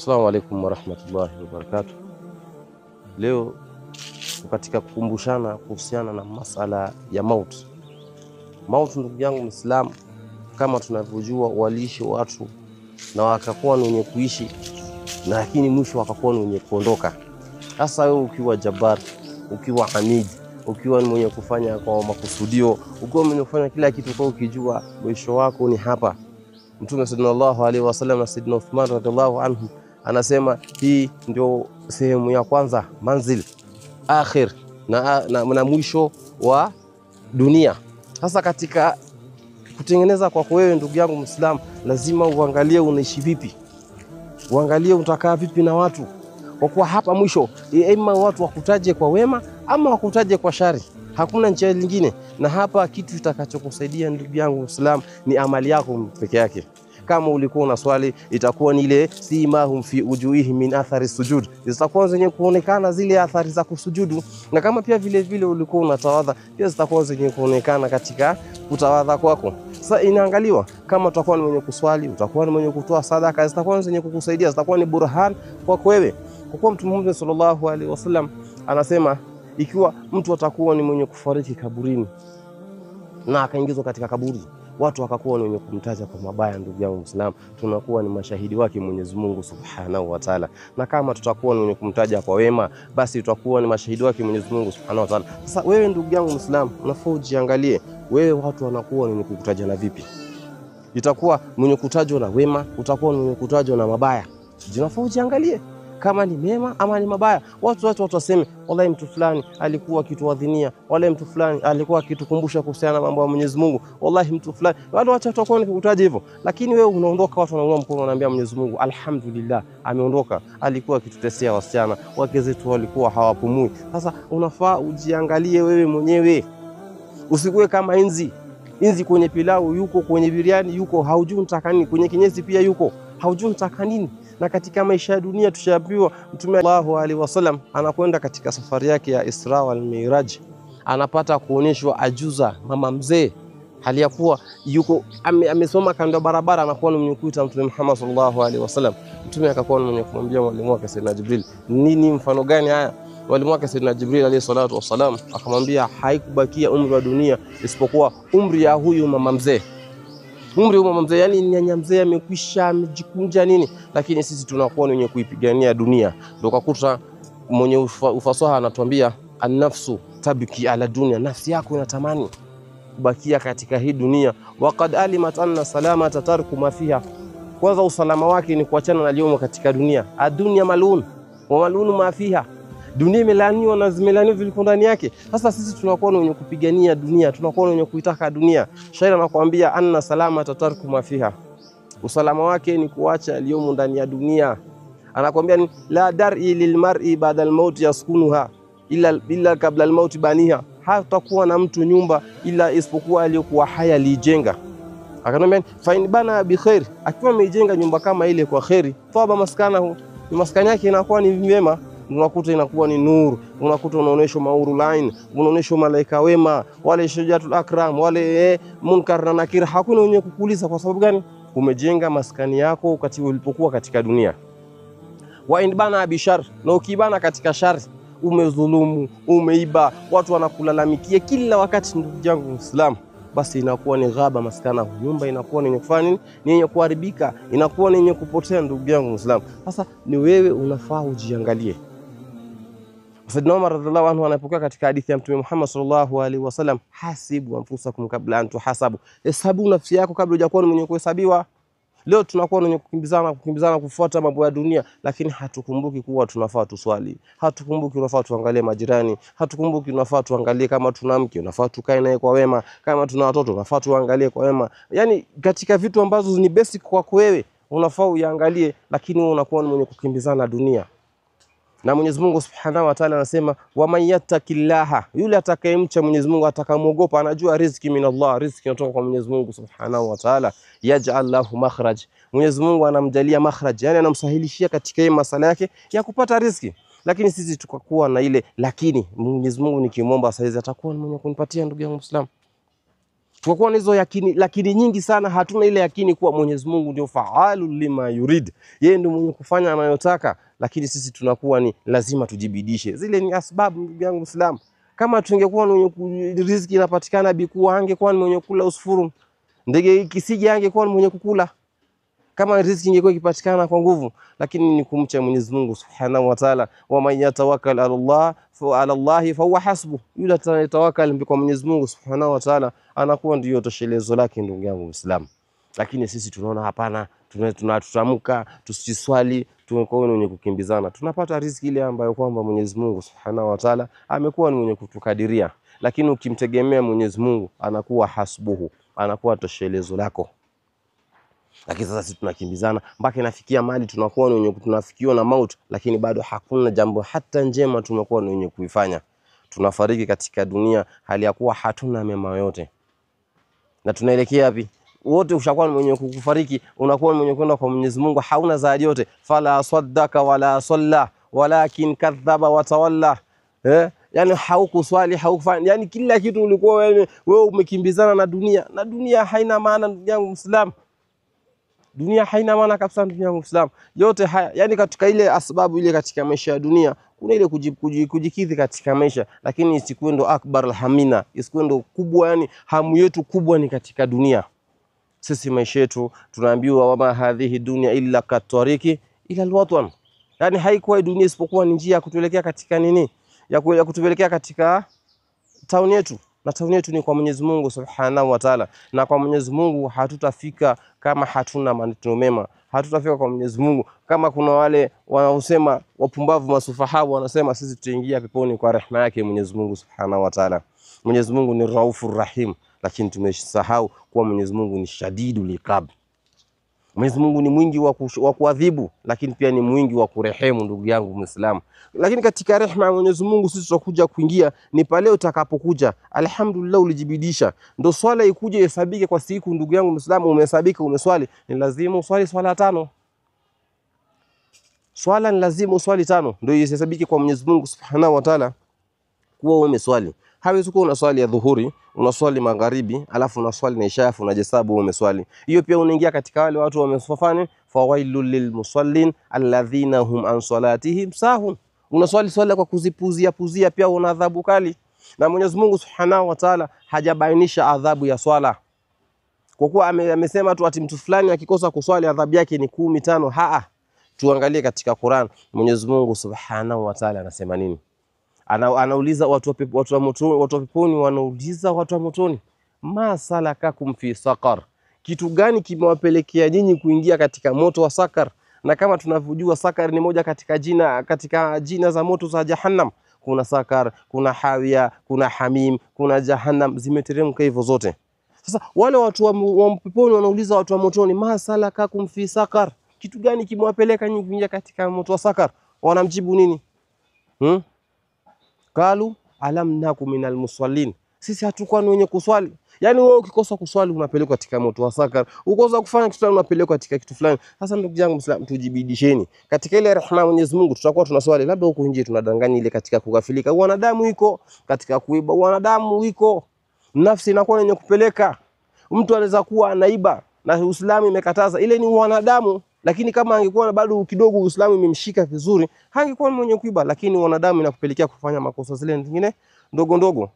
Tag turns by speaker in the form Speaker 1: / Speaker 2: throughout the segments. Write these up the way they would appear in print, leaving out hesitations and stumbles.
Speaker 1: Assalamu alaikum warahmatullahi wabarakatuh. Leo katika kukumbushana kuhusiana na masala ya mauti. Mauti, ndugu yangu Muislamu, kama tunavyojua, waliishi watu na wakakuwa ni wenye kuishi, lakini mwisho wakakuwa ni wenye kuondoka. Sasa wewe ukiwa Jabbar, ukiwa Hamid, ukiwa ni mwenye kufanya kwa makusudio, ukiwa mwenye kufanya kila kitu kwa ukijua mwisho wako ni hapa. Mtume sallallahu alaihi wasallam na Sayyidina Uthman radhiallahu anhu anasema hii ndio sehemu ya kwanza, manzil akhir na mwisho wa dunia. Sasa katika kutengeneza kwako wewe, ndugu yangu Muislamu, lazima uangalie unaishi vipi, uangalie utakaa vipi na watu, kwa kuwa hapa mwisho ima watu wakutaje kwa wema ama wakutaje kwa shari, hakuna njia nyingine. Na hapa kitu kitakachokusaidia ndugu yangu Muislamu ni amali yako peke yake. Kama ulikuwa una swali, itakuwa ni ile simahum fi ujuhihim min athari sujud, zitakuwa zenye kuonekana zile athari za kusujudu. Na kama pia vile vile ulikuwa unatawadha, pia zitakuwa zenye kuonekana katika kutawadha kwako. Sasa inaangaliwa, kama utakuwa ni mwenye kuswali, utakuwa ni mwenye kutoa sadaka, zitakuwa zenye kukusaidia, zitakuwa ni burhan kwako wewe. Kwa kuwa Mtume Muhammad sallallahu alaihi wasallam anasema ikiwa mtu atakuwa ni mwenye kufariki kaburini na akaingizwa katika kaburi, watu wakakuwa ni wenye kumtaja kwa mabaya, ndugu yangu Muislamu, tunakuwa ni mashahidi wake Mwenyezi Mungu Subhanahu wa Ta'ala. Na kama tutakuwa ni wenye kumtaja kwa wema, basi tutakuwa ni mashahidi wake Mwenyezi Mungu Subhanahu wa Ta'ala. Sasa wewe ndugu yangu Muislamu, unafaa ujiangalie wewe, watu wanakuwa ni wenye kukutaja na vipi? Itakuwa mwenye kutajwa na wema, utakuwa ni mwenye kutajwa na mabaya. Unafaa ujiangalie kama ni mema ama ni mabaya. Watu waseme wallahi mtu fulani alikuwa akituadhinia, wallahi mtu fulani alikuwa akitukumbusha kuhusiana na mambo ya Mwenyezi Mungu, wallahi mtu fulani, wale wacha watakuwa nikikutaja hivyo. Lakini wewe unaondoka, watu wanaunga mkono, wanaambia Mwenyezi Mungu alhamdulillah ameondoka, alikuwa akitutetea wasichana, wake zetu walikuwa hawapumui. Sasa unafaa ujiangalie wewe mwenyewe, usikuwe kama inzi kwenye pilau yuko, kwenye biriani yuko, haujui unataka nini, kwenye kinyesi pia yuko, haujui unataka nini. Na katika maisha ya dunia tushaambiwa Mtume sallallahu alaihi wasallam anakwenda katika safari yake ya Isra wal Miraj, anapata kuonyeshwa ajuza, mama mzee, hali ya kuwa yuko amesoma kando ya barabara, anakuwa ni mwenye kuita Mtume Muhammad sallallahu alaihi wasallam. Mtume akakuwa ni mwenye kumwambia mwalimu wake Sayyidina Jibril, nini mfano gani haya? Mwalimu wake Sayyidina Jibril alayhi salatu wasalam akamwambia, haikubakia umri wa dunia isipokuwa umri ya huyu mama mzee. Umri wa mama mzee, yani nyanya mzee amekwisha, amejikunja nini, lakini sisi tunakuwa wenye kuipigania dunia. Ndio kakuta mwenye ufasaha anatuambia an-nafsu tabki ala dunya, nafsi yako inatamani kubakia katika hii dunia. Waqad alimat anna salamata tarku ma fiha, kwanza usalama wake ni kuachana na liomo katika dunia. Ad-dunya malun wa malun ma fiha, dunia imelaniwa na zimelaniwa viliko ndani yake. Sasa sisi tunakuwa wenye kupigania dunia, tunakuwa wenye kuitaka dunia. Shairi anakuambia anna salama tatarku ma fiha, usalama wake ni kuacha aliyomo ndani ya dunia. Anakuambia ni la dar'i lilmar'i ba'da almaut yaskunuha illa kabla almaut baniha, hatakuwa na mtu nyumba ila isipokuwa aliyokuwa haya alijenga. Akanambia fa in bana bi khair, akiwa amejenga nyumba kama ile kwa khairi, taba maskanahu, maskani yake inakuwa ni mema, unakuta inakuwa ni nuru, unakuta unaonyeshwa mauru lain, unaonyeshwa malaika wema, wale shajatul akram, wale munkar na nakir. Hakuna mwenye kukuuliza kwa sababu gani? Umejenga maskani yako wakati ulipokuwa katika dunia. Wa in bana bishar, na ukibana katika shari, umezulumu, umeiba, watu wanakulalamikia kila wakati, ndugu yangu Muislamu, basi inakuwa ni ghaba maskana, nyumba inakuwa ni yenye kufanya nini, ni yenye kuharibika, inakuwa ni yenye kupotea, ndugu yangu Muislamu. Sasa ni wewe unafaa ujiangalie. Sayyidina Umar radhiallahu anhu anapokea katika hadithi ya Mtume Muhammad sallallahu alaihi wasallam, hasibu anfusakum kabla an tuhasabu, hesabu nafsi yako kabla hujakuwa mwenye kuhesabiwa. Leo tunakuwa wenye kukimbizana kufuata mambo ya dunia, lakini hatukumbuki kuwa tunafaa tuswali, hatukumbuki tunafaa tuangalie majirani, hatukumbuki tunafaa tuangalie kama tuna mke, tunafaa tukae naye kwa wema, kama tuna watoto tunafaa tuangalie kwa wema. Yani katika vitu ambazo ni basic kwako wewe unafaa uangalie, lakini wewe unakuwa mwenye kukimbizana dunia. Na Mwenyezi Mungu Subhanahu wa Ta'ala anasema wa man yattaqillaha, yule atakayemcha Mwenyezi Mungu, atakamuogopa, anajua riziki min Allah, riziki inatoka kwa Mwenyezi Mungu Subhanahu wa Ta'ala, yaj'al lahu makhraj, Mwenyezi Mungu anamjalia makhraj, yani anamsahilishia katika hii masala yake ya kupata riziki. Lakini sisi tukakuwa na ile lakini Mwenyezi Mungu nikimwomba saizi atakuwa mwenye kunipatia, ndugu yangu Muislamu. Tukakuwa na hizo yakini, lakini nyingi sana hatuna ile yakini kuwa Mwenyezi Mungu ndio faalu lima yurid, yeye ndio mwenye kufanya anayotaka, lakini sisi tunakuwa ni lazima tujibidishe. Zile ni asbabu, ndugu yangu Muislamu. Kama tungekuwa mwenye riziki inapatikana bikuwa, angekuwa ni mwenye kula usfuru, ndege ikisije angekuwa ni mwenye kukula, kama riziki ingekuwa ikipatikana kwa nguvu. Lakini ni kumcha Mwenyezi Mungu Subhanahu wa Ta'ala, wa man yatawakkal ala Allah fa ala Allah fa huwa hasbu, yule atakayetawakkal kwa Mwenyezi Mungu Subhanahu wa Ta'ala anakuwa ndio toshelezo lake, ndugu yangu Muislamu. Lakini sisi tunaona hapana, tunatamka tusiswali, tumekuwa ni wenye kukimbizana, tunapata riziki ile ambayo kwamba Mwenyezi Mungu Subhanahu wa Ta'ala amekuwa ni mwenye kutukadiria. Lakini ukimtegemea Mwenyezi Mungu anakuwa hasbuhu, anakuwa toshelezo lako. Lakini sasa sisi tunakimbizana mpaka inafikia mali tunakuwa ni wenye tunafikiwa na mauti, lakini bado hakuna jambo hata njema tumekuwa ni wenye kuifanya. Tunafariki katika dunia hali ya kuwa hatuna mema yote. Na tunaelekea wapi? Wote ushakuwa ni mwenye kufariki, unakuwa mwenye kwenda kwa Mwenyezi Mungu, hauna zawadi yote. Fala saddaka wala salla walakin kadhaba wa tawalla. Yani haukuswali, haukufanya, yani kila kitu ulikuwa wewe umekimbizana na dunia, na dunia haina maana, ndugu yangu Muislamu. Dunia haina maana kabisa, ndugu yangu Muislamu. Yote haya yani katika ile asbabu ile katika maisha ya dunia kuna ile kujikidhi katika maisha, lakini isikuwe ndo akbar alhamina, isikuwe ndo kubwa, yani hamu yetu kubwa ni katika dunia. Sisi maisha yetu tunaambiwa wama hadhihi dunya illa katariki ila alwatan, yani haikuwa dunia isipokuwa ni njia ya kutuelekea katika nini, ya kutuelekea katika town yetu, na town yetu ni kwa Mwenyezi Mungu Subhanahu wa Ta'ala. Na kwa Mwenyezi Mungu hatutafika kama hatuna maneno mema, hatutafika kwa Mwenyezi Mungu kama kuna wale wanaosema wapumbavu masufahabu wanasema sisi tutaingia peponi kwa rehema yake Mwenyezi Mungu Subhanahu wa Ta'ala. Mwenyezi Mungu ni Raufur Rahim, lakini tumesahau kuwa Mwenyezi Mungu ni Shadidul Iqab. Mwenyezi Mungu ni mwingi wa kuadhibu, lakini pia ni mwingi wa kurehemu, ndugu yangu Muislamu. Lakini katika rehema ya Mwenyezi Mungu sisi tutakuja kuingia ni pale utakapokuja alhamdulillah ulijibidisha. Ndio swala ikuje ihesabike kwa siku, ndugu yangu Muislamu, umehesabika umeswali, ni lazima uswali swala 5. Swala ni lazima uswali 5 ndio ihesabike kwa Mwenyezi Mungu Subhanahu wa Ta'ala kuwa umeswali. Hawezi kuwa unaswali ya dhuhuri, unaswali magharibi, alafu unaswali na isha, alafu unajesabu umeswali. Hiyo pia unaingia katika wale watu wameswafani fawailul lilmusallin alladhina hum an salatihim sahun. Unaswali swala kwa kuzipuzia pia una adhabu kali. Na Mwenyezi Mungu Subhanahu wa Ta'ala hajabainisha adhabu ya swala. Kwa kuwa amesema tu ati mtu fulani akikosa kuswali adhabu yake ni 15. Tuangalie katika Qur'an Mwenyezi Mungu Subhanahu wa Ta'ala anasema nini? Anauliza watu wa peponi, wanauliza watu wa motoni, ma salakakum fi saqar, kitu gani kimewapelekea nyinyi kuingia katika moto wa sakar? Na kama tunavyojua sakar ni moja katika jina za moto za Jahannam. Kuna sakar, kuna hawiya, kuna hamim, kuna Jahannam, zimeteremka hivyo zote. Sasa wale watu wa peponi wanauliza watu wa motoni, ma salakakum fi saqar, kitu gani kimewapeleka nyinyi kuingia katika moto wa sakar? Wanamjibu nini? Kalu alam nakum minal musallin, sisi hatukuwa ni wenye kuswali. Yani wewe ukikosa kuswali unapelekwa katika moto wa sakar, ukosa kufanya kitu fulani unapelekwa katika kitu fulani. Sasa ndugu yangu Muislamu, tujibidisheni katika ile rehema ya Mwenyezi Mungu. Tutakuwa tunaswali, labda huko nje tunadanganya ile katika kugafilika, wanadamu iko katika kuiba, wanadamu iko nafsi inakuwa yenye kupeleka. Mtu anaweza kuwa anaiba na Uislamu imekataza, ile ni wanadamu. Lakini kama angekuwa bado kidogo Uislamu imemshika vizuri, hangekuwa mwenye kuiba. Lakini wanadamu inakupelekea kufanya makosa zile zingine ndogo ndogo.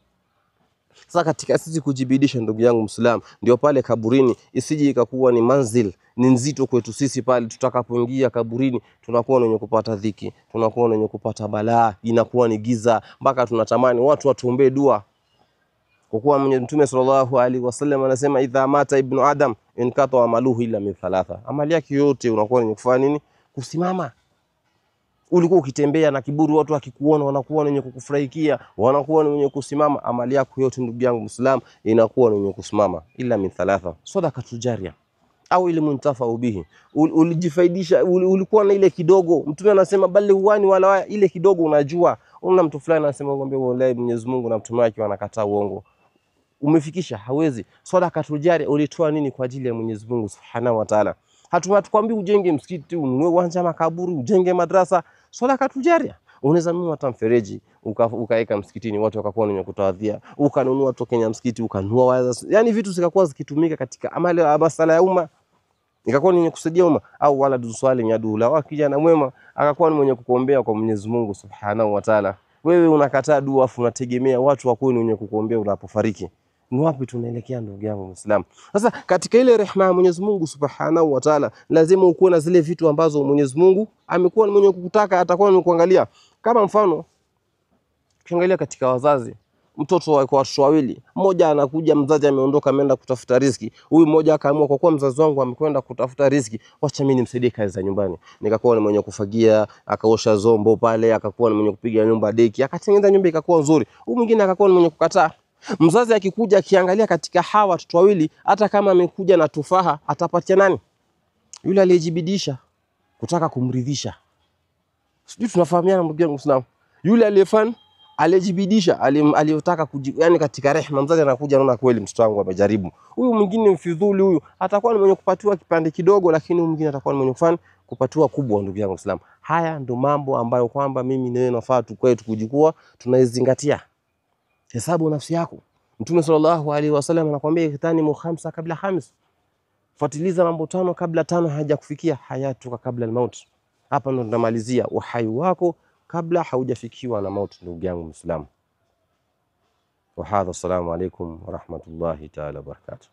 Speaker 1: Sasa katika sisi kujibidisha, ndugu yangu Muislamu, ndio pale kaburini isije ikakuwa ni manzil, ni nzito kwetu sisi. Pale tutakapoingia kaburini tunakuwa wenye kupata dhiki, tunakuwa wenye kupata balaa, inakuwa ni giza mpaka tunatamani watu watuombee dua. Kwa kuwa Mtume sallallahu alaihi wasallam anasema idha mata ibnu adam inkata amaluhu illa min 3, amali yake yote unakuwa ni kufanya nini? Kusimama. Ulikuwa ukitembea na kiburi, watu wakikuona wanakuwa wenye kukufurahikia, wanakuwa wenye kusimama, amali yako yote ndugu yangu Muislamu inakuwa wenye kusimama. Illa min 3, sadaqatu jariya au ile muntafa bihi, ulijifaidisha, ulikuwa na ile kidogo. Mtume anasema bali huani wala ile kidogo, unajua una mtu fulani anasema ngombe wallahi Mwenyezi Mungu na mtume wake wanakataa uongo, umefikisha hawezi. Sadaqatu jariya ulitoa nini kwa ajili ya Mwenyezi Mungu Subhanahu wa Ta'ala? Hatukwambii ujenge msikiti, ununue uwanja makaburi, ujenge madrasa. Sadaqatu jariya Unaweza nunua hata mfereji ukaweka msikitini, watu wakakuwa wenye kutawadhia, ukanunua tokenya msikiti, ukanunua yani vitu zikakuwa zikitumika katika amali ya masala ya umma, ikakuwa ni mwenye kusaidia umma. Au wala duswali nyadula, wa kijana mwema akakuwa ni mwenye kukuombea kwa Mwenyezi Mungu Subhanahu wa Ta'ala. Wewe unakataa dua afu unategemea watu wa kwenu wenye kukuombea unapofariki. Ni wapi tunaelekea ndugu yangu Muislamu? Sasa katika ile rehema ya Mwenyezi Mungu Subhanahu wa Ta'ala, lazima ukuwe na zile vitu ambazo Mwenyezi Mungu amekuwa ni mwenye kukutaka, atakuwa ni kuangalia. Kama mfano ukiangalia katika wazazi, mtoto wa watoto wawili, mmoja anakuja, mzazi ameondoka ameenda kutafuta riziki, huyu mmoja akaamua kwa kuwa mzazi wangu amekwenda kutafuta riziki, wacha mimi nimsaidie kazi za nyumbani. Nikakuwa ni mwenye kufagia, akaosha zombo pale, akakuwa ni mwenye kupiga nyumba deki, akatengeneza nyumba ikakuwa nzuri. Huyu mwingine akakuwa ni mwenye kukataa. Mzazi akikuja akiangalia katika hawa watoto wawili, hata kama amekuja na tufaha, atapatia nani? Yule aliyejibidisha kutaka kumridhisha. Sijui tunafahamiana ndugu yangu Muislamu. Yule aliyefanya aliyejibidisha, aliyotaka yani katika rehema, mzazi anakuja anaona kweli mtoto wangu amejaribu. Huyu mwingine mfidhuli, huyu atakuwa ni mwenye kupatiwa kipande kidogo, lakini huyu mwingine atakuwa ni mwenye kufanya kupatiwa kubwa. Ndugu yangu Muislamu, haya ndo mambo ambayo kwamba mimi na wewe nafaa tukwetu kujikua tunaizingatia. Hesabu nafsi yako. Mtume sallallahu alaihi wasallam anakuambia ikhtanimu khamsa kabla khams, fuatiliza mambo tano kabla tano hajakufikia. Hayatuka kabla al-maut, hapa ndo tunamalizia uhai wako kabla haujafikiwa na mauti ndugu yangu Muislamu. Wa hadha, assalamu alaikum wa rahmatullahi ta'ala wa barakatuh.